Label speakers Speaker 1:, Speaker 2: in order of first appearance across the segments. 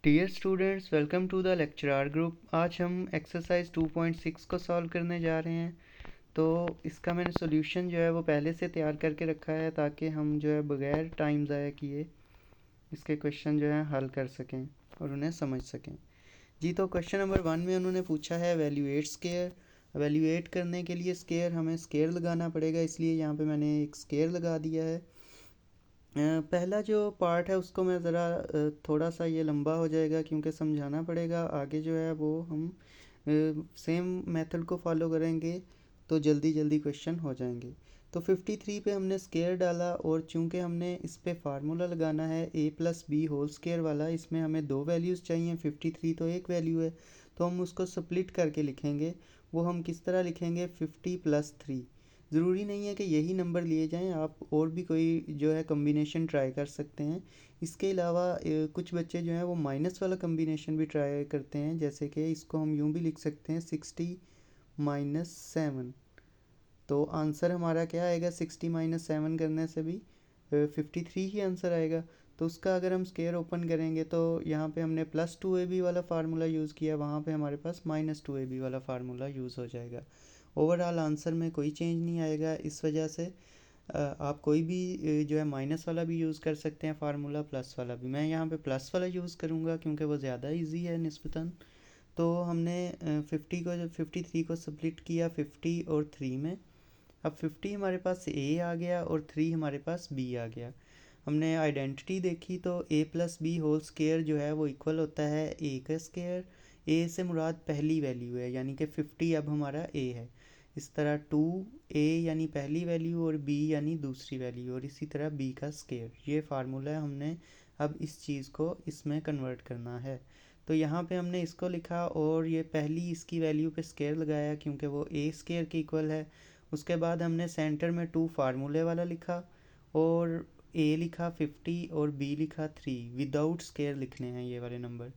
Speaker 1: Dear students, welcome to the lecturer group. आज हम exercise 2.6 को सॉल्व करने जा रहे हैं। तो इसका मैंने सॉल्यूशन जो है वो पहले से तैयार करके रखा है ताकि हम जो है बगैर टाइम ज़ाया किए इसके क्वेश्चन जो है हल कर सकें और उन्हें समझ सकें। जी, तो क्वेश्चन नंबर 1 में उन्होंने पूछा है वैल्यूएट स्केयर। वैल्यूएट करने के लिए हमें स्केयर लगाना पड़ेगा, इसलिए यहाँ पे मैंने एक स्केयर लगा दिया है। पहला जो पार्ट है उसको मैं ज़रा थोड़ा सा ये लंबा हो जाएगा क्योंकि समझाना पड़ेगा। आगे जो है वो हम सेम मेथड को फॉलो करेंगे तो जल्दी जल्दी क्वेश्चन हो जाएंगे। तो 53 पे हमने स्केयर डाला और चूंकि हमने इस पे फार्मूला लगाना है a plus B whole square वाला, इसमें हमें दो वैल्यूज़ चाहिए। 53 तो एक वैल्यू है तो हम उसको स्प्लिट करके लिखेंगे। वो हम किस तरह लिखेंगे, 50 प्लस 3। ज़रूरी नहीं है कि यही नंबर लिए जाएं, आप और भी कोई जो है कम्बिनेशन ट्राई कर सकते हैं। इसके अलावा कुछ बच्चे जो हैं वो माइनस वाला कम्बिनेशन भी ट्राई करते हैं, जैसे कि इसको हम यूँ भी लिख सकते हैं 60 माइनस 7। तो आंसर हमारा क्या आएगा, 60 माइनस 7 करने से भी 53 ही आंसर आएगा। तो उसका अगर हम स्केयर ओपन करेंगे तो यहाँ पे हमने प्लस 2ab वाला फार्मूला यूज़ किया, वहाँ पे हमारे पास माइनस 2ab वाला फार्मूला यूज़ हो जाएगा। ओवरऑल आंसर में कोई चेंज नहीं आएगा। इस वजह से आप कोई भी जो है माइनस वाला भी यूज़ कर सकते हैं फार्मूला, प्लस वाला भी। मैं यहाँ पे प्लस वाला यूज़ करूँगा क्योंकि वो ज़्यादा इजी है निस्बतन। तो हमने 53 को स्प्लिट किया 50 और 3 में। अब 50 हमारे पास ए आ गया और 3 हमारे पास बी आ गया। हमने आइडेंटिटी देखी तो a plus B whole square जो है वो इक्वल होता है a का स्केयर। a से मुराद पहली वैल्यू है, यानी कि 50 अब हमारा a है। इस तरह 2a यानी पहली वैल्यू और b यानी दूसरी वैल्यू, और इसी तरह b का स्केयर। ये फार्मूला है, हमने अब इस चीज़ को इसमें कन्वर्ट करना है। तो यहाँ पे हमने इसको लिखा और ये पहली इसकी वैल्यू पे स्केयर लगाया क्योंकि वो a स्केयर के इक्वल है। उसके बाद हमने सेंटर में 2 फार्मूले वाला लिखा और a लिखा 50 और b लिखा 3। विदाउट स्केयर लिखने हैं ये वाले नंबर।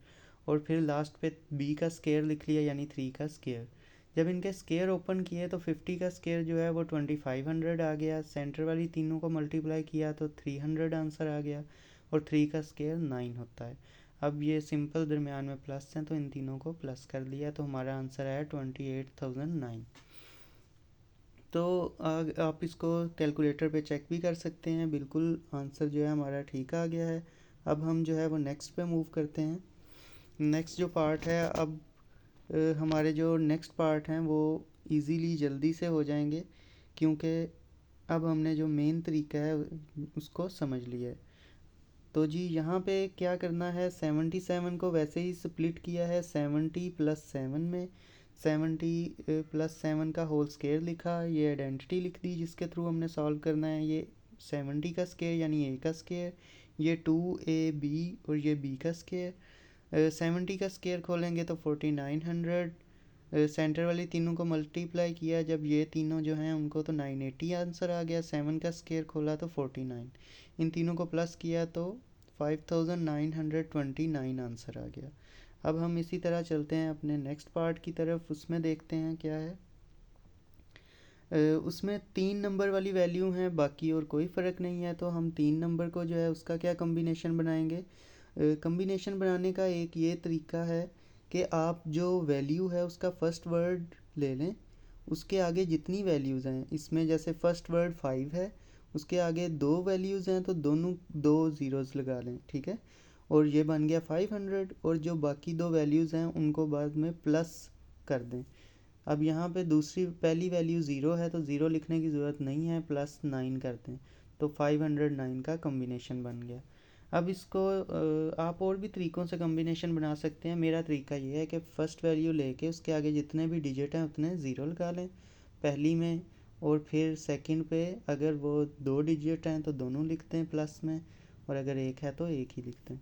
Speaker 1: और फिर लास्ट पे b का स्केयर लिख लिया, यानी 3 का स्केयर। जब इनके स्केयर ओपन किए तो 50 का स्केयर जो है वो 2500 आ गया। सेंटर वाली तीनों को मल्टीप्लाई किया तो 300 आंसर आ गया। और 3 का स्केयर 9 होता है। अब ये सिंपल दरमियान में प्लस हैं तो इन तीनों को प्लस कर लिया तो हमारा आंसर आया 28,009। तो आप इसको कैलकुलेटर पे चेक भी कर सकते हैं, बिल्कुल आंसर जो है हमारा ठीक आ गया है। अब हम जो है वो नेक्स्ट पे मूव करते हैं। नेक्स्ट जो पार्ट है, अब हमारे जो नेक्स्ट पार्ट हैं वो इजीली जल्दी से हो जाएंगे क्योंकि अब हमने जो मेन तरीका है उसको समझ लिया है। तो जी यहाँ पे क्या करना है, 77 को वैसे ही स्प्लिट किया है 70 प्लस 7 में। 70 प्लस 7 का होल स्केयर लिखा, ये आइडेंटिटी लिख दी जिसके थ्रू हमने सॉल्व करना है। ये 70 का स्केयर यानी a का स्केयर, ये 2ab और ये b का स्केयर। 70 का स्केयर खोलेंगे तो 4900। सेंटर वाली तीनों को मल्टीप्लाई किया जब ये तीनों जो हैं उनको तो 980 आंसर आ गया। 7 का स्केयर खोला तो 49। इन तीनों को प्लस किया तो 5929 आंसर आ गया। अब हम इसी तरह चलते हैं अपने नेक्स्ट पार्ट की तरफ, उसमें देखते हैं क्या है। उसमें 3 नंबर वाली वैल्यू हैं, बाकी और कोई फ़र्क नहीं है। तो हम 3 नंबर को जो है उसका क्या कम्बिनेशन बनाएंगे। कम्बिनेशन बनाने का एक ये तरीका है कि आप जो वैल्यू है उसका फर्स्ट वर्ड ले लें, उसके आगे जितनी वैल्यूज़ हैं, इसमें जैसे फर्स्ट वर्ड 5 है, उसके आगे दो वैल्यूज़ हैं तो दोनों दो ज़ीरोज़ लगा लें, ठीक है। और ये बन गया 500, और जो बाकी दो वैल्यूज़ हैं उनको बाद में प्लस कर दें। अब यहाँ पे दूसरी पहली वैल्यू ज़ीरो है तो ज़ीरो लिखने की ज़रूरत नहीं है, प्लस 9 कर दें तो 509 का कम्बिनेशन बन गया। अब इसको आप और भी तरीक़ों से कम्बिनेशन बना सकते हैं। मेरा तरीका ये है कि फ़र्स्ट वैल्यू लेके उसके आगे जितने भी डिजिट हैं उतने ज़ीरो लगा लें पहली में, और फिर सेकंड पे अगर वो दो डिजिट हैं तो दोनों लिखते हैं प्लस में, और अगर एक है तो एक ही लिखते हैं।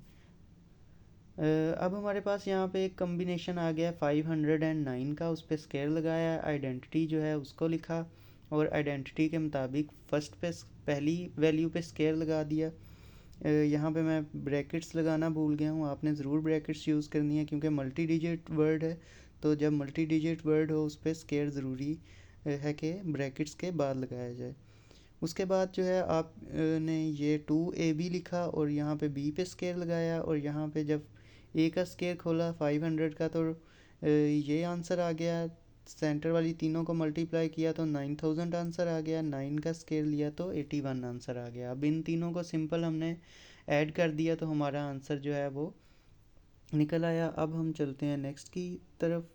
Speaker 1: अब हमारे पास यहाँ पे एक कम्बिनेशन आ गया 509 का, उस पर स्केयर लगाया, आइडेंटिटी जो है उसको लिखा और आइडेंटिटी के मुताबिक फर्स्ट पे पहली वैल्यू पे स्केयर लगा दिया। यहाँ पे मैं ब्रैकेट्स लगाना भूल गया हूँ, आपने ज़रूर ब्रैकेट्स यूज़ करनी है क्योंकि मल्टी डिजिट वर्ड है। तो जब मल्टी डिजिट वर्ड हो उस पर स्केयर ज़रूरी है कि ब्रैकेट्स के बाद लगाया जाए। उसके बाद जो है आप ने ये 2ab लिखा और यहाँ पे b पे स्केयर लगाया, और यहाँ पे जब ए का स्केयर खोला 500 का, तो ये आंसर आ गया। सेंटर वाली तीनों को मल्टीप्लाई किया तो 9000 आंसर आ गया। 9 का स्केयर लिया तो 81 आंसर आ गया। अब इन तीनों को सिंपल हमने ऐड कर दिया तो हमारा आंसर जो है वो निकल आया। अब हम चलते हैं नेक्स्ट की तरफ।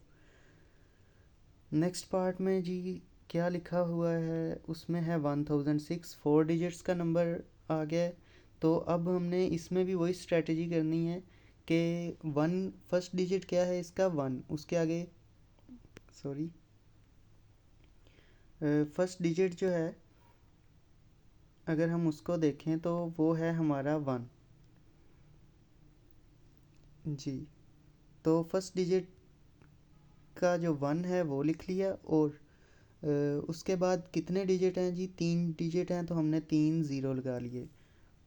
Speaker 1: नेक्स्ट पार्ट में जी क्या लिखा हुआ है, उसमें है 1006, 4 डिजिट्स का नंबर आ गया। तो अब हमने इसमें भी वही स्ट्रेटजी करनी है कि वन, फर्स्ट डिजिट क्या है इसका 1, उसके आगे सॉरी फर्स्ट डिजिट जो है अगर हम उसको देखें तो वो है हमारा 1 जी। तो फर्स्ट डिजिट का जो 1 है वो लिख लिया, और उसके बाद कितने डिजिट हैं जी, 3 डिजिट हैं, तो हमने 3 ज़ीरो लगा लिए।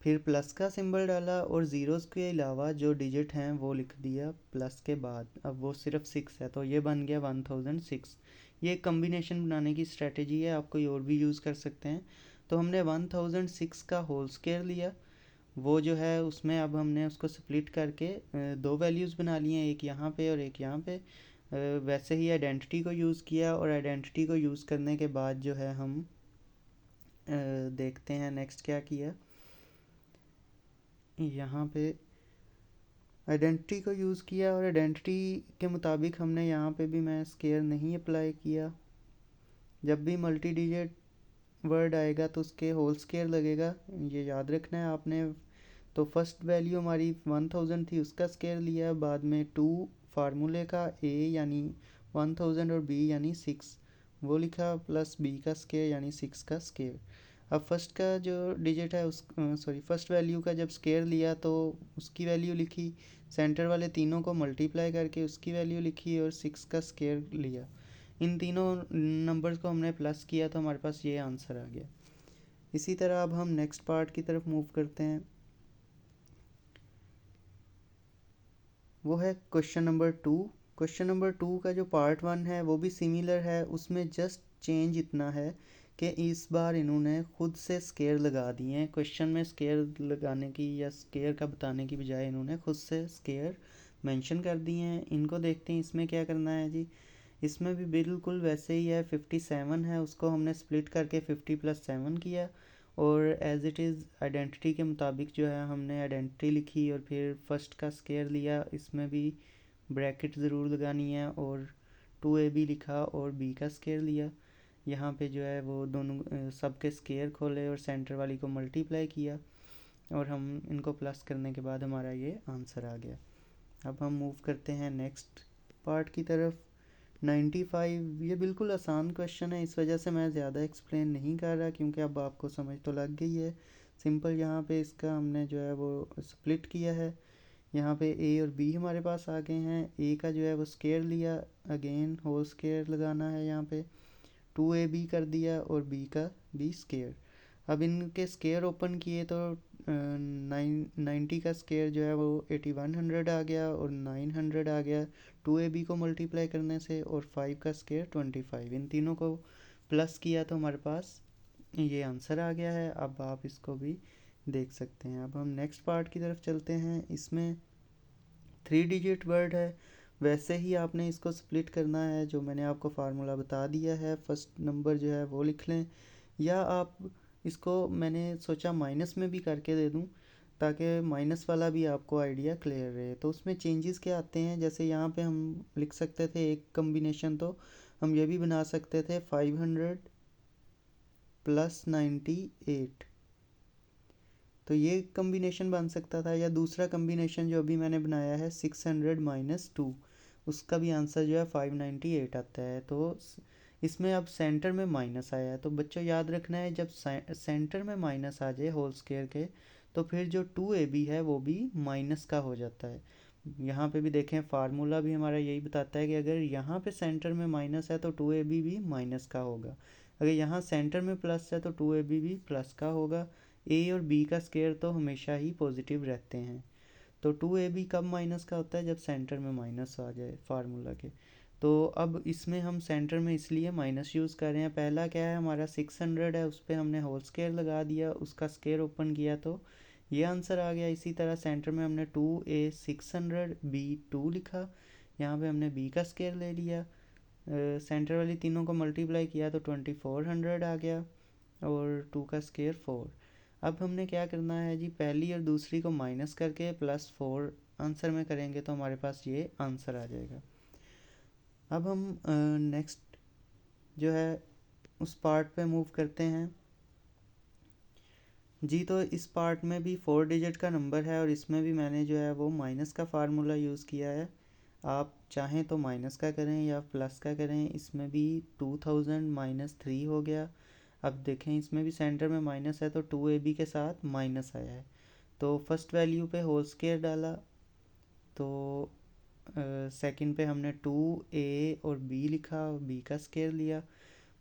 Speaker 1: फिर प्लस का सिंबल डाला और ज़ीरोज़ के अलावा जो डिजिट हैं वो लिख दिया प्लस के बाद। अब वो सिर्फ 6 है तो ये बन गया 1006। ये कम्बिनेशन बनाने की स्ट्रेटजी है, आप कोई और भी यूज़ कर सकते हैं। तो हमने 1006 का होल स्क्वायर लिया, वो जो है उसमें अब हमने उसको स्प्लिट करके दो वैल्यूज़ बना लिए हैं, एक यहाँ पे और एक यहाँ पे। वैसे ही आइडेंटिटी को यूज़ किया, और आइडेंटिटी को यूज़ करने के बाद जो है हम देखते हैं नेक्स्ट क्या किया। यहाँ पे आइडेंटिटी को यूज़ किया, और आइडेंटिटी के मुताबिक हमने यहाँ पे भी मैं स्केयर नहीं अप्लाई किया। जब भी मल्टी डिजिट वर्ड आएगा तो उसके होल स्केयर लगेगा, ये याद रखना है आपने। तो फर्स्ट वैल्यू हमारी 1000 थी, उसका स्केयर लिया। बाद में 2 फार्मूले का, ए यानी 1000 और बी यानी 6 वो लिखा, प्लस बी का स्केयर यानी 6 का स्केयर। अब फर्स्ट का जो डिजिट है उस फर्स्ट वैल्यू का जब स्केयर लिया तो उसकी वैल्यू लिखी, सेंटर वाले तीनों को मल्टीप्लाई करके उसकी वैल्यू लिखी, और 6 का स्केयर लिया। इन तीनों नंबर्स को हमने प्लस किया तो हमारे पास ये आंसर आ गया। इसी तरह अब हम नेक्स्ट पार्ट की तरफ मूव करते हैं। वो है क्वेश्चन नंबर 2। क्वेश्चन नंबर 2 का जो पार्ट 1 है वो भी सिमिलर है, उसमें जस्ट चेंज इतना है कि इस बार इन्होंने खुद से स्केयर लगा दिए हैं। क्वेश्चन में स्केयर लगाने की या स्केयर का बताने की बजाय इन्होंने खुद से स्केयर मेंशन कर दिए हैं। इनको देखते हैं इसमें क्या करना है जी। इसमें भी बिल्कुल वैसे ही है, 57 है, उसको हमने स्प्लिट करके 50 + 7 किया, और एज इट इज़ आइडेंटिटी के मुताबिक जो है हमने आइडेंटिटी लिखी, और फिर फर्स्ट का स्केयर लिया। इसमें भी ब्रैकेट ज़रूर लगानी है, और 2ab लिखा और b का स्केयर लिया। यहाँ पे जो है वो दोनों सब के स्केयर खोले और सेंटर वाली को मल्टीप्लाई किया, और हम इनको प्लस करने के बाद हमारा ये आंसर आ गया। अब हम मूव करते हैं नेक्स्ट पार्ट की तरफ। 95, ये बिल्कुल आसान क्वेश्चन है, इस वजह से मैं ज़्यादा एक्सप्लेन नहीं कर रहा, क्योंकि अब आपको समझ तो लग गई है। सिंपल यहाँ पे इसका हमने जो है वो स्प्लिट किया है। यहाँ पे ए और बी हमारे पास आ गए हैं। ए का जो है वो स्केयर लिया, अगेन होल स्केयर लगाना है यहाँ पे। 2ab कर दिया और बी का बी स्केयर। अब इनके स्केयर ओपन किए तो 90 का स्केयर जो है वो 8100 आ गया, और 900 आ गया 2ab को मल्टीप्लाई करने से, और 5 का स्केयर 25। इन तीनों को प्लस किया तो हमारे पास ये आंसर आ गया है। अब आप इसको भी देख सकते हैं। अब हम नेक्स्ट पार्ट की तरफ चलते हैं। इसमें 3 डिजिट वर्ड है, वैसे ही आपने इसको स्प्लिट करना है, जो मैंने आपको फार्मूला बता दिया है। फर्स्ट नंबर जो है वो लिख लें, या आप इसको मैंने सोचा माइनस में भी करके दे दूं, ताकि माइनस वाला भी आपको आइडिया क्लियर रहे। तो उसमें चेंजेस क्या आते हैं, जैसे यहाँ पे हम लिख सकते थे एक कम्बिनेशन, तो हम ये भी बना सकते थे 500 + 98, तो ये कम्बिनेशन बन सकता था। या दूसरा कम्बिनेशन जो अभी मैंने बनाया है 600 - 2, उसका भी आंसर जो है 598 आता है। तो इसमें अब सेंटर में माइनस आया है, तो बच्चों याद रखना है जब सेंटर में माइनस आ जाए होल स्क्वायर के, तो फिर जो 2ab है वो भी माइनस का हो जाता है। यहाँ पे भी देखें, फार्मूला भी हमारा यही बताता है कि अगर यहाँ पे सेंटर में माइनस है तो 2ab भी माइनस का होगा। अगर यहाँ सेंटर में प्लस है तो 2ab भी प्लस का होगा। ए और बी का स्केयर तो हमेशा ही पॉजिटिव रहते हैं। तो 2ab कब माइनस का होता है, जब सेंटर में माइनस आ जाए फार्मूला के। तो अब इसमें हम सेंटर में इसलिए माइनस यूज़ कर रहे हैं। पहला क्या है, हमारा 600 है, उस पर हमने होल स्केयर लगा दिया, उसका स्केयर ओपन किया तो ये आंसर आ गया। इसी तरह सेंटर में हमने 2a 600 b 2 लिखा, यहाँ पे हमने b का स्केयर ले लिया, सेंटर वाली तीनों को मल्टीप्लाई किया तो 2400 आ गया और 2 का स्केयर 4। अब हमने क्या करना है जी, पहली और दूसरी को माइनस करके +4 आंसर में करेंगे तो हमारे पास ये आंसर आ जाएगा। अब हम नेक्स्ट जो है उस पार्ट पे मूव करते हैं जी। तो इस पार्ट में भी 4 डिजिट का नंबर है और इसमें भी मैंने जो है वो माइनस का फार्मूला यूज़ किया है। आप चाहें तो माइनस का करें या प्लस का करें। इसमें भी 2000 -3 हो गया। अब देखें इसमें भी सेंटर में माइनस है तो 2ab के साथ माइनस आया है, तो फर्स्ट वैल्यू पे होल स्केयर डाला, तो सेकंड पे हमने 2a और b लिखा, b का स्केयर लिया,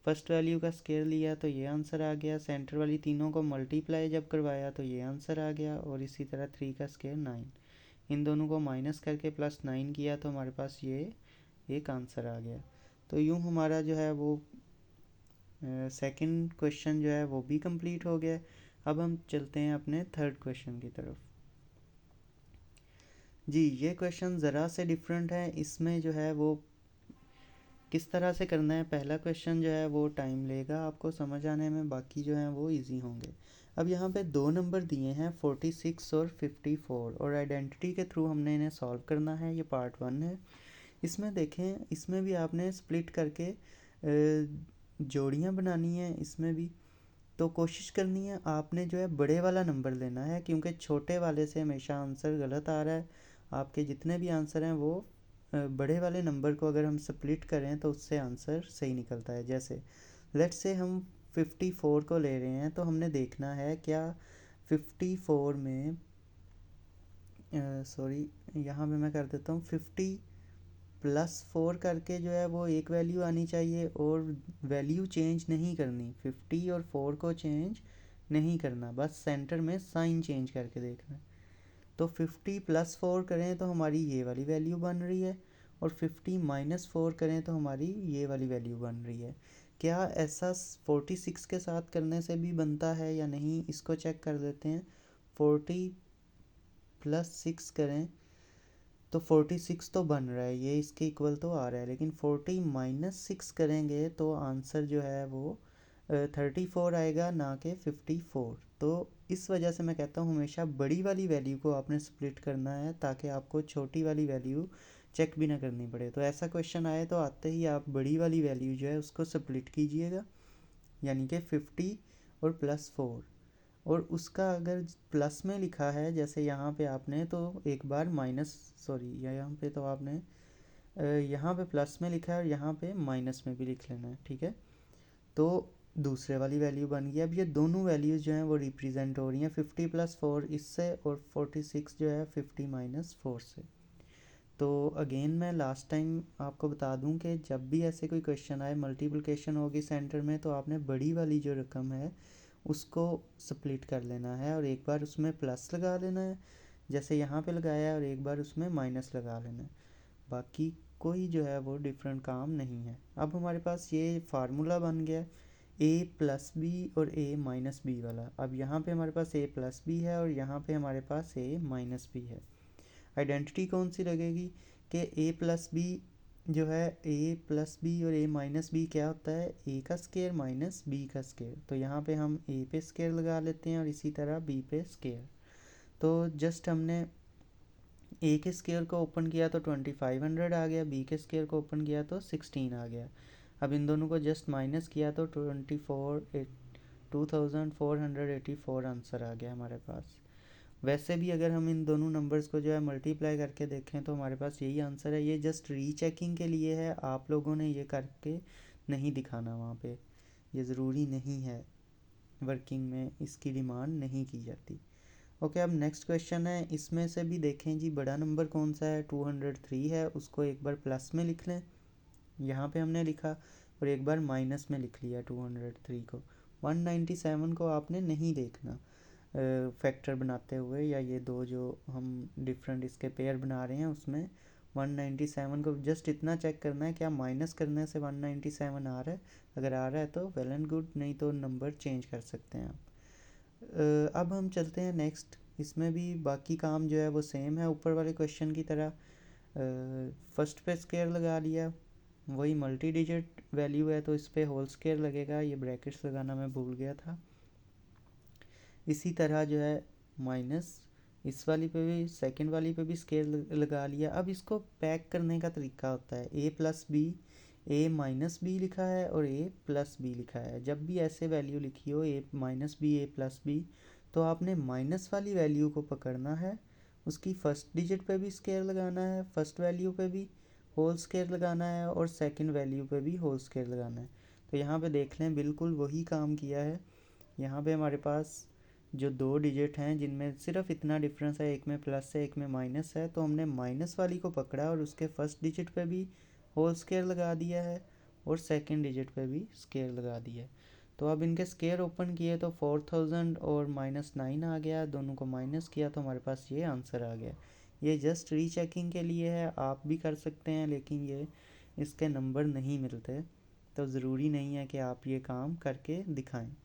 Speaker 1: फर्स्ट वैल्यू का स्केयर लिया तो ये आंसर आ गया। सेंटर वाली तीनों को मल्टीप्लाई जब करवाया तो ये आंसर आ गया। और इसी तरह 3 का स्केयर 9, इन दोनों को माइनस करके +9 किया तो हमारे पास ये एक आंसर आ गया। तो यूँ हमारा जो है वो सेकंड क्वेश्चन जो है वो भी कंप्लीट हो गया। अब हम चलते हैं अपने थर्ड क्वेश्चन की तरफ जी। ये क्वेश्चन ज़रा से डिफरेंट है। इसमें जो है वो किस तरह से करना है, पहला क्वेश्चन जो है वो टाइम लेगा आपको समझ आने में, बाकी जो हैं वो इजी होंगे। अब यहाँ पे दो नंबर दिए हैं 46 और 54 और आइडेंटिटी के थ्रू हमने इन्हें सॉल्व करना है। ये पार्ट 1 है। इसमें देखें, इसमें भी आपने स्प्लिट करके जोड़ियाँ बनानी है। इसमें भी तो कोशिश करनी है आपने जो है बड़े वाला नंबर लेना है, क्योंकि छोटे वाले से हमेशा आंसर गलत आ रहा है। आपके जितने भी आंसर हैं वो बड़े वाले नंबर को अगर हम स्प्लिट करें तो उससे आंसर सही निकलता है। जैसे लेट्स से हम 54 को ले रहे हैं तो हमने देखना है क्या 54 में सॉरी यहाँ पे मैं कर देता हूँ 50 +4 करके जो है वो एक वैल्यू आनी चाहिए और वैल्यू चेंज नहीं करनी। 50 और 4 को चेंज नहीं करना, बस सेंटर में साइन चेंज करके देखना। तो 50 +4 करें तो हमारी ये वाली वैल्यू बन रही है और 50 -4 करें तो हमारी ये वाली वैल्यू बन रही है। क्या ऐसा 46 के साथ करने से भी बनता है या नहीं, इसको चेक कर लेते हैं। 40 +6 करें तो 46 तो बन रहा है, ये इसके इक्वल तो आ रहा है, लेकिन 40 -6 करेंगे तो आंसर जो है वो 34 आएगा, ना कि 54। तो इस वजह से मैं कहता हूँ हमेशा बड़ी वाली वैल्यू को आपने स्प्लिट करना है ताकि आपको छोटी वाली वैल्यू चेक भी ना करनी पड़े। तो ऐसा क्वेश्चन आए तो आते ही आप बड़ी वाली वैल्यू जो है उसको स्प्लिट कीजिएगा, यानी कि 50 और +4। और उसका अगर प्लस में लिखा है जैसे यहाँ पे आपने, तो एक बार माइनस सॉरी यहाँ पे तो आपने यहाँ पे प्लस में लिखा है और यहाँ पे माइनस में भी लिख लेना है, ठीक है। तो दूसरे वाली वैल्यू बन गई। अब ये दोनों वैल्यूज़ जो हैं वो रिप्रेजेंट हो रही हैं 50 +4 इससे और 46 जो है 50 -4 से। तो अगेन मैं लास्ट टाइम आपको बता दूं कि जब भी ऐसे कोई क्वेश्चन आए, मल्टीप्लिकेशन होगी सेंटर में, तो आपने बड़ी वाली जो रकम है उसको स्प्लिट कर लेना है और एक बार उसमें प्लस लगा लेना है जैसे यहाँ पे लगाया है और एक बार उसमें माइनस लगा लेना है। बाकी कोई जो है वो डिफरेंट काम नहीं है। अब हमारे पास ये फार्मूला बन गया a+b और a-b वाला। अब यहाँ पे हमारे पास a+b है और यहाँ पे हमारे पास a-b है। आइडेंटिटी कौन सी लगेगी कि a+b जो है a+b और a-b क्या होता है, a का स्केयर माइनस b का स्केयर। तो यहाँ पे हम a पे स्केयर लगा लेते हैं और इसी तरह b पे स्केयर। तो जस्ट हमने a के स्केयर को ओपन किया तो 2500 आ गया, b के स्केयर को ओपन किया तो 16 आ गया। अब इन दोनों को जस्ट माइनस किया तो 2484 आंसर आ गया हमारे पास। वैसे भी अगर हम इन दोनों नंबर्स को जो है मल्टीप्लाई करके देखें तो हमारे पास यही आंसर है। ये जस्ट रीचेकिंग के लिए है, आप लोगों ने ये करके नहीं दिखाना वहाँ पे, ये ज़रूरी नहीं है, वर्किंग में इसकी डिमांड नहीं की जाती। ओके, अब नेक्स्ट क्वेश्चन है। इसमें से भी देखें जी बड़ा नंबर कौन सा है, 203 है, उसको एक बार प्लस में लिख लें, यहाँ पे हमने लिखा, और एक बार माइनस में लिख लिया 203 को। 197 को आपने नहीं देखना फैक्टर बनाते हुए, या ये दो जो हम डिफरेंट इसके पेयर बना रहे हैं उसमें 197 को जस्ट इतना चेक करना है क्या माइनस करने से 197 आ रहा है। अगर आ रहा है तो वेल एंड गुड, नहीं तो नंबर चेंज कर सकते हैं आप। अब हम चलते हैं नेक्स्ट इसमें भी बाकी काम जो है वो सेम है ऊपर वाले क्वेश्चन की तरह। फर्स्ट पे स्केयर लगा लिया, वही मल्टी डिजिट वैल्यू है तो इस पे होल स्केयर लगेगा, ये ब्रैकेट्स लगाना मैं भूल गया था। इसी तरह जो है माइनस इस वाली पे भी, सेकंड वाली पे भी स्केयर लगा लिया। अब इसको पैक करने का तरीका होता है, ए प्लस बी, ए माइनस बी लिखा है और ए प्लस बी लिखा है। जब भी ऐसे वैल्यू लिखी हो ए माइनस बी, ए प्लस बी, तो आपने माइनस वाली वैल्यू को पकड़ना है, उसकी फर्स्ट डिजिट पे भी स्केयर लगाना है, फर्स्ट वैल्यू पे भी होल स्केयर लगाना है और सेकंड वैल्यू पे भी होल स्केयर लगाना है। तो यहाँ पे देख लें बिल्कुल वही काम किया है। यहाँ पे हमारे पास जो दो डिजिट हैं जिनमें सिर्फ इतना डिफरेंस है, एक में प्लस है एक में माइनस है, तो हमने माइनस वाली को पकड़ा और उसके फर्स्ट डिजिट पे भी होल स्केयर लगा दिया है और सेकंड डिजिट पे भी स्केयर लगा दिया है। तो अब इनके स्केयर ओपन किए तो 4000 और -9 आ गया, दोनों को माइनस किया तो हमारे पास ये आंसर आ गया। ये जस्ट रीचेकिंग के लिए है, आप भी कर सकते हैं, लेकिन ये इसके नंबर नहीं मिलते, तो ज़रूरी नहीं है कि आप ये काम करके दिखाएं।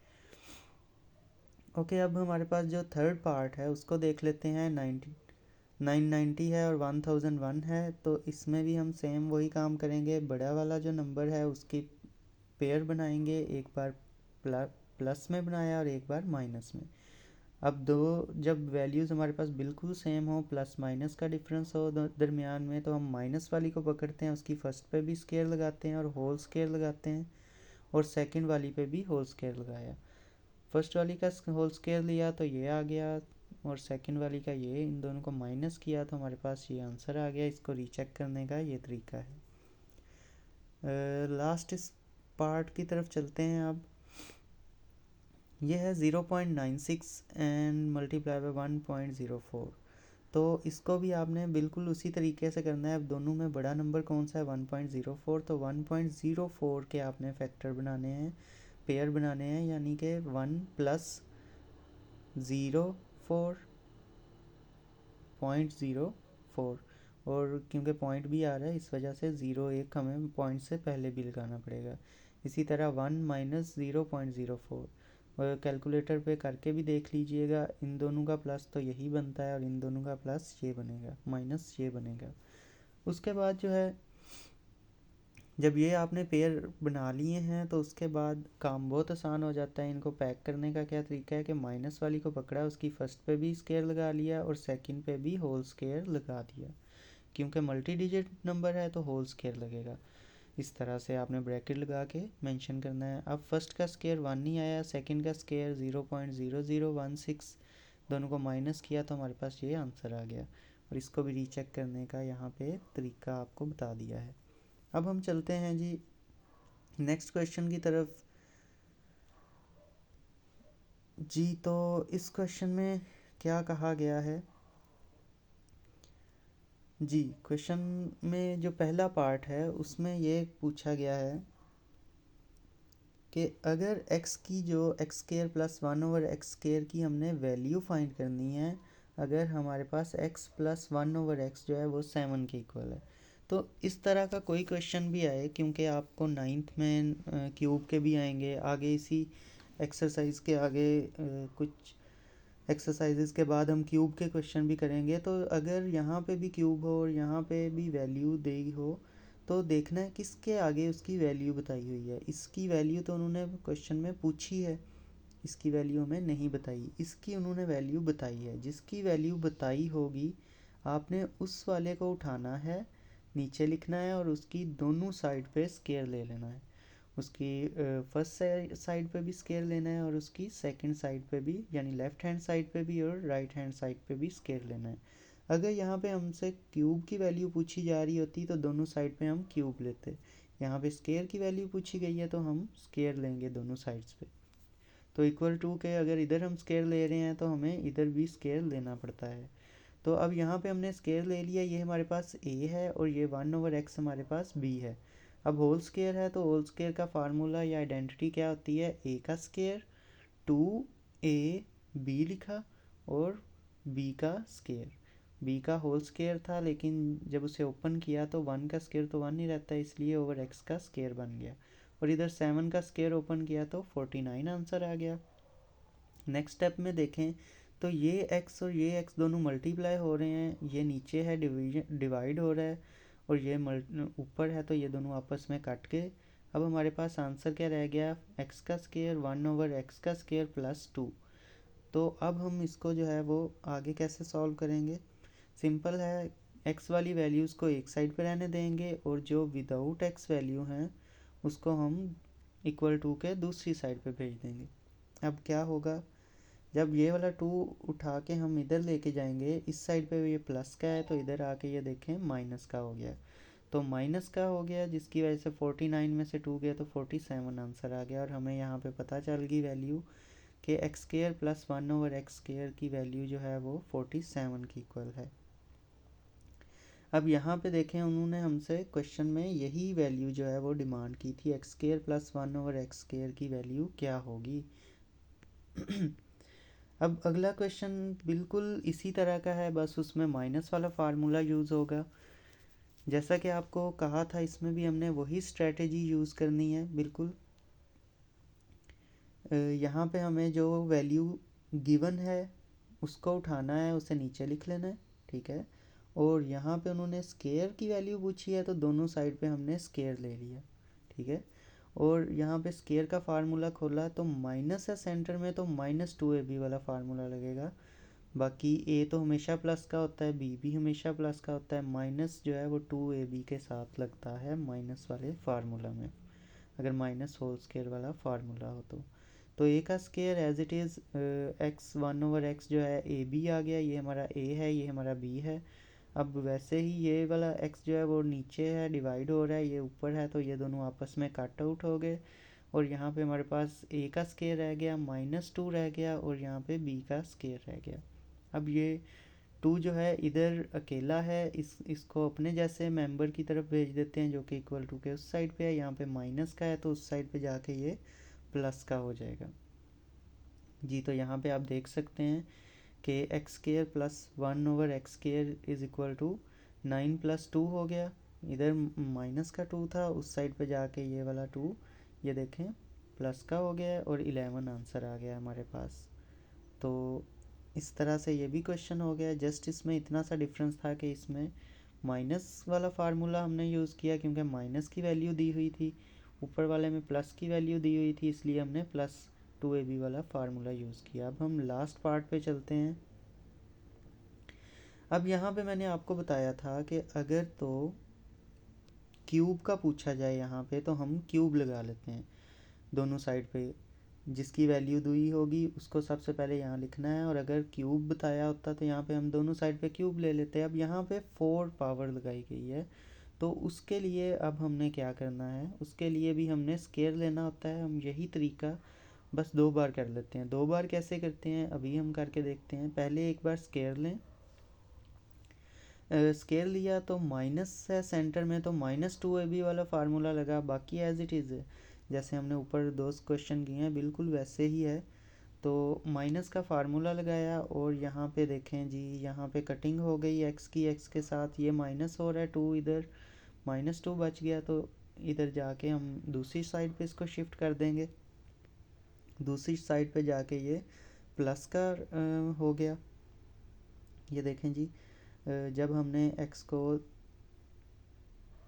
Speaker 1: ओके, अब हमारे पास जो थर्ड पार्ट है उसको देख लेते हैं। 990 है और 1001 है, तो इसमें भी हम सेम वही काम करेंगे। बड़ा वाला जो नंबर है उसकी पेयर बनाएंगे, एक बार प्लस में बनाया और एक बार माइनस में। अब दो जब वैल्यूज़ हमारे पास बिल्कुल सेम हो, प्लस माइनस का डिफरेंस हो दरमियान में, तो हम माइनस वाली को पकड़ते हैं, उसकी फर्स्ट पे भी स्केयर लगाते हैं और होल स्केयर लगाते हैं, और सेकंड वाली पे भी होल स्केयर लगाया। फर्स्ट वाली का होल स्केयर लिया तो ये आ गया और सेकंड वाली का ये, इन दोनों को माइनस किया तो हमारे पास ये आंसर आ गया। इसको रीचेक करने का ये तरीका है। लास्ट इस पार्ट की तरफ चलते हैं। अब ये है 0.96 एंड मल्टीप्लाई बाय 1.04, तो इसको भी आपने बिल्कुल उसी तरीके से करना है। अब दोनों में बड़ा नंबर कौन सा है, 1.04, तो 1.04 के आपने फैक्टर बनाने हैं, पेयर बनाने हैं, यानी कि 1 प्लस 0.04, और क्योंकि पॉइंट भी आ रहा है इस वजह से 01 हमें पॉइंट से पहले भी लगाना पड़ेगा। इसी तरह 1 माइनस 0.04, और कैलकुलेटर पे करके भी देख लीजिएगा, इन दोनों का प्लस तो यही बनता है और इन दोनों का प्लस ये बनेगा, माइनस ये बनेगा। उसके बाद जो है जब ये आपने पेयर बना लिए हैं तो उसके बाद काम बहुत आसान हो जाता है। इनको पैक करने का क्या तरीका है कि माइनस वाली को पकड़ा, उसकी फर्स्ट पे भी स्केयर लगा लिया और सेकंड पे भी होल स्केयर लगा दिया, क्योंकि मल्टी डिजिट नंबर है तो होल स्केयर लगेगा। इस तरह से आपने ब्रैकेट लगा के मेंशन करना है। अब फर्स्ट का स्केयर 1 नहीं आया, सेकंड का स्केयर 0.0016, दोनों को माइनस किया तो हमारे पास ये आंसर आ गया, और इसको भी रीचेक करने का यहाँ पे तरीका आपको बता दिया है। अब हम चलते हैं जी नेक्स्ट क्वेश्चन की तरफ। जी तो इस क्वेश्चन में क्या कहा गया है जी, क्वेश्चन में जो पहला पार्ट है उसमें ये पूछा गया है कि अगर x की जो एक्स स्केयर प्लस 1/x² की हमने वैल्यू फाइंड करनी है, अगर हमारे पास x प्लस 1/x जो है वो 7 के इक्वल है, तो इस तरह का कोई क्वेश्चन भी आए, क्योंकि आपको 9th में क्यूब के भी आएंगे आगे, इसी एक्सरसाइज के आगे कुछ एक्सरसाइजेस के बाद हम क्यूब के क्वेश्चन भी करेंगे। तो अगर यहाँ पे भी क्यूब हो और यहाँ पे भी वैल्यू दी हो, तो देखना है किसके आगे उसकी वैल्यू बताई हुई है। इसकी वैल्यू तो उन्होंने क्वेश्चन में पूछी है, इसकी वैल्यू हमें नहीं बताई, इसकी उन्होंने वैल्यू बताई है। जिसकी वैल्यू बताई होगी आपने उस वाले को उठाना है, नीचे लिखना है और उसकी दोनों साइड पे स्केयर ले लेना है। उसकी फर्स्ट साइड पे भी स्केयर लेना है और उसकी सेकंड साइड पे भी, यानी लेफ़्ट हैंड साइड पे भी और राइट हैंड साइड पे भी स्केयर लेना है। अगर यहाँ पे हमसे क्यूब की वैल्यू पूछी जा रही होती तो दोनों साइड पे हम क्यूब लेते, यहाँ पे स्केयर की वैल्यू पूछी गई है तो हम स्केयर लेंगे दोनों साइड्स पे। तो इक्वल टू के अगर इधर हम स्केयर ले रहे हैं तो हमें इधर भी स्केयर लेना पड़ता है। तो अब यहाँ पे हमने स्केयर ले लिया, ये हमारे पास a है और ये 1/x हमारे पास b है। अब होल स्केयर है तो होल स्केयर का फार्मूला या आइडेंटिटी क्या होती है, a का स्केयर 2ab लिखा और b का स्केयर। b का होल स्केयर था, लेकिन जब उसे ओपन किया तो 1 का स्केयर तो 1 ही रहता है, इसलिए ओवर x का स्केयर बन गया, और इधर 7 का स्केयर ओपन किया तो 49 आंसर आ गया। नेक्स्ट स्टेप में देखें तो ये x और ये x दोनों मल्टीप्लाई हो रहे हैं, ये नीचे है डिवाइड हो रहा है, और ये ऊपर है, तो ये दोनों आपस में कट के अब हमारे पास आंसर क्या रह गया, x का स्क्वायर 1/x का स्क्वायर प्लस 2। तो अब हम इसको जो है वो आगे कैसे सॉल्व करेंगे, सिंपल है, x वाली वैल्यूज़ को एक साइड पे रहने देंगे और जो विदाउट x वैल्यू हैं उसको हम इक्वल टू के दूसरी साइड पे भेज देंगे। अब क्या होगा, जब ये वाला 2 उठा के हम इधर लेके जाएंगे, इस साइड पे ये प्लस का है तो इधर आके ये देखें माइनस का हो गया, तो माइनस का हो गया जिसकी वजह से 49 में से 2 गया तो 47 आंसर आ गया। और हमें यहाँ पे पता चल गई वैल्यू कि x square plus 1/x square की वैल्यू जो है वो 47 की इक्वल है। अब यहाँ पे देखें, उन्होंने हमसे क्वेश्चन में यही वैल्यू जो है वो डिमांड की थी, x square plus 1/x square की वैल्यू क्या होगी। अब अगला क्वेश्चन बिल्कुल इसी तरह का है, बस उसमें माइनस वाला फार्मूला यूज़ होगा। जैसा कि आपको कहा था, इसमें भी हमने वही स्ट्रेटेजी यूज़ करनी है बिल्कुल। यहाँ पे हमें जो वैल्यू गिवन है उसको उठाना है, उसे नीचे लिख लेना है, ठीक है। और यहाँ पे उन्होंने स्केयर की वैल्यू पूछी है तो दोनों साइड पे हमने स्केयर ले लिया, ठीक है। और यहाँ पे स्केयर का फार्मूला खोला तो माइनस है सेंटर में, तो -2ab वाला फार्मूला लगेगा। बाकी a तो हमेशा प्लस का होता है, b भी हमेशा प्लस का होता है, माइनस जो है वो 2ab के साथ लगता है माइनस वाले फार्मूला में, अगर माइनस होल स्केयर वाला फार्मूला हो तो a का square as it is x 1/x जो है ए बी आ गया, ये हमारा a है, ये हमारा b है। अब वैसे ही ये वाला x जो है वो नीचे है, डिवाइड हो रहा है, ये ऊपर है, तो ये दोनों आपस में कट आउट हो गए, और यहाँ पे हमारे पास a का स्केयर रह गया, -2 रह गया, और यहाँ पे b का स्केयर रह गया। अब ये 2 जो है इधर अकेला है, इसको अपने जैसे मेंबर की तरफ भेज देते हैं जो कि इक्वल टू के उस साइड पे है, यहाँ पे माइनस का है तो उस साइड पे जाके ये प्लस का हो जाएगा जी। तो यहाँ पे आप देख सकते हैं कि x square plus 1/x square is equal to 9 + 2 हो गया, इधर माइनस का 2 था, उस साइड पे जाके ये वाला 2 ये देखें प्लस का हो गया, और 11 आंसर आ गया हमारे पास। तो इस तरह से ये भी क्वेश्चन हो गया। जस्ट इसमें इतना सा डिफरेंस था कि इसमें माइनस वाला फार्मूला हमने यूज़ किया क्योंकि माइनस की वैल्यू दी हुई थी, ऊपर वाले में प्लस की वैल्यू दी हुई थी, इसलिए हमने +2ab वाला फार्मूला यूज़ किया। अब हम लास्ट पार्ट पे चलते हैं। अब यहाँ पे मैंने आपको बताया था कि अगर तो क्यूब का पूछा जाए यहाँ पे तो हम क्यूब लगा लेते हैं दोनों साइड पे, जिसकी वैल्यू दी होगी उसको सबसे पहले यहाँ लिखना है, और अगर क्यूब बताया होता तो यहाँ पे हम दोनों साइड पे क्यूब ले लेते। अब यहाँ पे 4 पावर लगाई गई है, तो उसके लिए अब हमने क्या करना है, उसके लिए भी हमने स्केयर लेना होता है। हम यही तरीका बस 2 बार कर लेते हैं। 2 बार कैसे करते हैं अभी हम करके देखते हैं। पहले एक बार स्केयर लें, स्केयर लिया तो माइनस है सेंटर में, तो -2ab वाला फार्मूला लगा, बाकी एज इट इज़ जैसे हमने ऊपर 2 क्वेश्चन किए हैं बिल्कुल वैसे ही है। तो माइनस का फार्मूला लगाया, और यहाँ पे देखें जी, यहाँ पे कटिंग हो गई x की x के साथ, ये माइनस हो रहा है 2, इधर -2 बच गया, तो इधर जाके हम दूसरी साइड पे इसको शिफ्ट कर देंगे, दूसरी साइड पे जाके ये प्लस का हो गया। ये देखें जी, जब हमने x को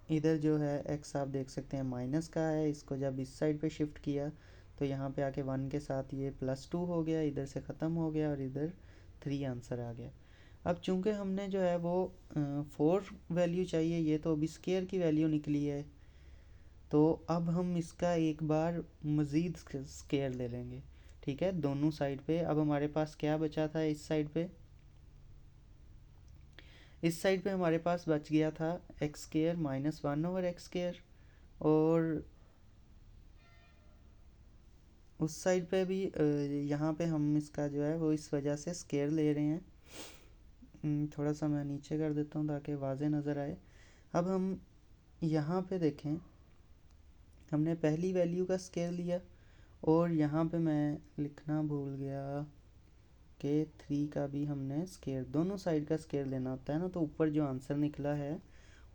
Speaker 1: इधर जो है x आप देख सकते हैं माइनस का है, इसको जब इस साइड पे शिफ्ट किया तो यहाँ पे आके 1 के साथ ये +2 हो गया, इधर से ख़त्म हो गया, और इधर 3 आंसर आ गया। अब चूंकि हमने जो है वो 4 वैल्यू चाहिए, ये तो अभी स्केयर की वैल्यू निकली है, तो अब हम इसका एक बार मज़ीद स्केयर ले लेंगे, ठीक है, दोनों साइड पे। अब हमारे पास क्या बचा था इस साइड पे, इस साइड पे हमारे पास बच गया था एक्स स्केयर -1/x स्केयर, और उस साइड पे भी यहाँ पे हम इसका जो है वो इस वजह से स्केयर ले रहे हैं। थोड़ा सा मैं नीचे कर देता हूँ ताकि वाज़े नज़र आए। अब हम यहाँ पे देखें, हमने पहली वैल्यू का स्केयर लिया, और यहाँ पे मैं लिखना भूल गया कि 3 का भी हमने स्केयर, दोनों साइड का स्केयर लेना होता है ना, तो ऊपर जो आंसर निकला है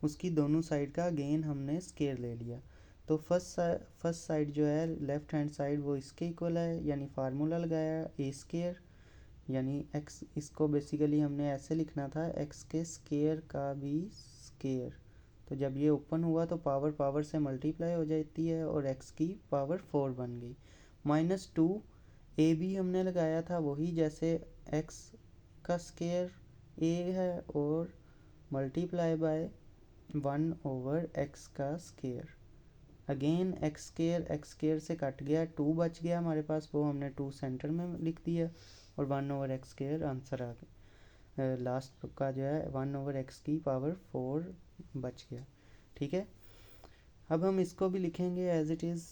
Speaker 1: उसकी दोनों साइड का अगेन हमने स्केयर ले लिया। तो फर्स्ट साइड जो है लेफ़्ट हैंड साइड वो इसके इक्वल है, यानी फार्मूला लगाया a स्केयर यानी x, इसको बेसिकली हमने ऐसे लिखना था x के स्केयर का भी स्केयर। तो जब ये ओपन हुआ तो पावर पावर से मल्टीप्लाई हो जाती है और x की पावर 4 बन गई। -2 a भी हमने लगाया था वही, जैसे x का स्केयर a है और मल्टीप्लाई बाय 1/x का स्केयर। अगेन एक्स स्केयर से कट गया, 2 बच गया हमारे पास, वो हमने 2 सेंटर में लिख दिया और 1/x स्केयर आंसर आ गया। लास्ट का जो है 1/x की पावर 4 बच गया। ठीक है, अब हम इसको भी लिखेंगे एज इट इज़,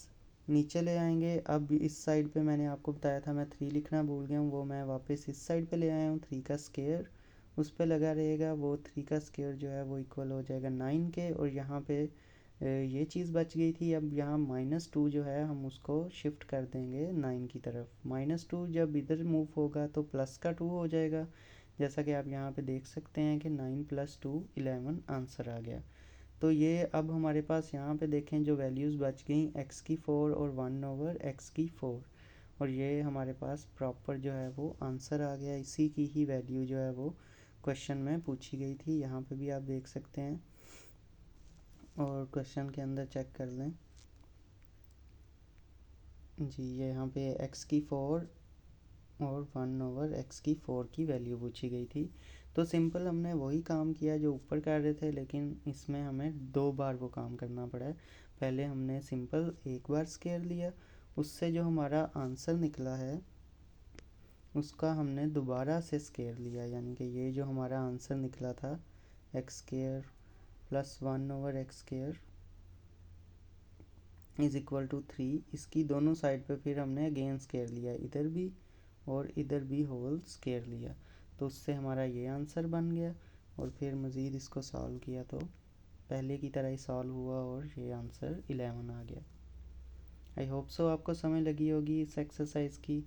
Speaker 1: नीचे ले आएंगे। अब इस साइड पे मैंने आपको बताया था मैं 3 लिखना भूल गया हूँ, वो मैं वापस इस साइड पे ले आया हूँ। 3 का स्केयर उस पे लगा रहेगा, वो 3 का स्केयर जो है वो इक्वल हो जाएगा 9 के, और यहाँ पे ये चीज़ बच गई थी। अब यहाँ -2 जो है हम उसको शिफ्ट कर देंगे 9 की तरफ। -2 जब इधर मूव होगा तो प्लस का 2 हो जाएगा, जैसा कि आप यहाँ पे देख सकते हैं कि 9 + 2 11 आंसर आ गया। तो ये अब हमारे पास यहाँ पे देखें जो वैल्यूज़ बच गई x की 4 और 1/x की 4, और ये हमारे पास प्रॉपर जो है वो आंसर आ गया। इसी की ही वैल्यू जो है वो क्वेश्चन में पूछी गई थी, यहाँ पे भी आप देख सकते हैं और क्वेश्चन के अंदर चेक कर लें जी। ये यहाँ पे x की 4 और 1/x की 4 की वैल्यू पूछी गई थी। तो सिंपल हमने वही काम किया जो ऊपर कर रहे थे, लेकिन इसमें हमें 2 बार वो काम करना पड़ा है। पहले हमने सिंपल एक बार स्केयर लिया, उससे जो हमारा आंसर निकला है उसका हमने दोबारा से स्केयर लिया, यानी कि ये जो हमारा आंसर निकला था x square plus 1/x square is equal to 3, इसकी दोनों साइड पे फिर हमने अगेन स्केयर लिया, इधर भी और इधर भी होल स्केयर लिया, तो उससे हमारा ये आंसर बन गया। और फिर मज़ीद इसको सॉल्व किया तो पहले की तरह ही सॉल्व हुआ और ये आंसर 11 आ गया। आई होप सो आपको समझ लगी होगी इस एक्सरसाइज की।